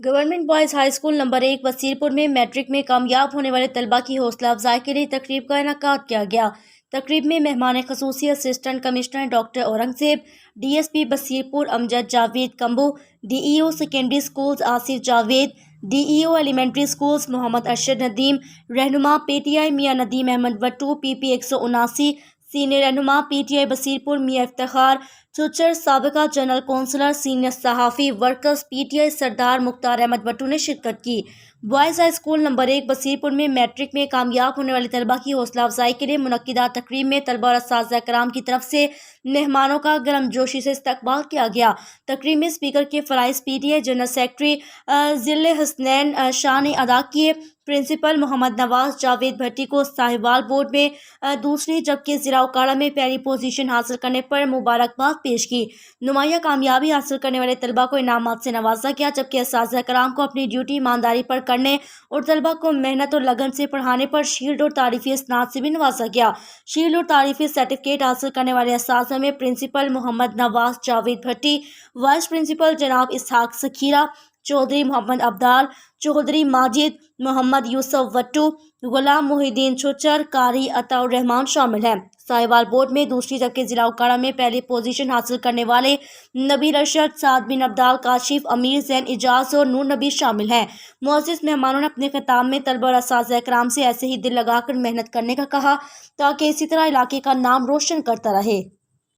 Government boys high school number 1 Basirpur में matric में कामयाब होने वाले तलबा की हौसला अफजाई के लिए तकरीब का इनेकाद किया गया। तकरीब में मेहमान खसूसी assistant commissioner doctor Aurangzeb, DSP Basirpur Amjad Javed Kambu, DEO secondary schools Asif Javed, DEO elementary schools Mohammad Arshad Nadeem, रहनुमा PTI Mian Nadeem Ahmad Wattoo PP 179, senior रहनुमा PTI बसीरपुर मियां इफ्तिखार चुचर, साबिका जनरल कौंसलर, सीनियर सहाफ़ी वर्कर्स PTI सरदार मुख्तार अहमद वट्टू ने शिरकत की। Boys high school number 1 Basirpur में मैट्रिक में कामयाब होने वाले तलबा की हौसला अफजाई के लिए मुनक्किदा तकरीब में तलबा और असातिज़ा कराम की तरफ से मेहमानों का गर्मजोशी से इस्तकबाल किया गया। तकरीब में स्पीकर के फ़राइज़ PTI जनरल सेक्रेटरी ज़िले हसनैन शाह ने अदा किए। प्रिंसिपल मोहम्मद नवाज जावेद भट्टी को साहिवाल बोर्ड में दूसरी जबकि ज़िला उकाड़ा में पहली पोजीशन हासिल करने पर मुबारकबाद पेश की। नुमाया कामयाबी हासिल करने वाले तलबा को इनामात से नवाजा गया, जबकि असातिज़ा कराम को अपनी ड्यूटी ईमानदारी पर करने और तलबा को मेहनत और लगन से पढ़ाने पर शील्ड और तारीफ़ी इसनाद से भी नवाजा गया। शील्ड और तारीफ़ी सर्टिफिकेट हासिल करने वाले असातिज़ा में प्रिंसिपल मोहम्मद नवाज जावेद भट्टी, वाइस प्रिंसिपल जनाब इसहाक सखीरा, चौधरी मोहम्मद अब्दाल, चौधरी माजिद, मोहम्मद यूसुफ वट्टू, गुलाम मुहिद्दीन चुचर, कारी अताउर रहमान शामिल हैं। साहिवाल बोर्ड में दूसरी जबकि ज़िला उकाड़ा में पहली पोजीशन हासिल करने वाले नबीर अरशद, साद बिन अब्दाल, काशिफ, अमीर जैन इजाज और नूर नबी शामिल हैं। मुअज़्ज़िज़ मेहमानों ने अपने खिताब में तलबा और असातिज़ा कराम से ऐसे ही दिल लगाकर मेहनत करने का कहा ताकि इसी तरह इलाके का नाम रोशन करता रहे।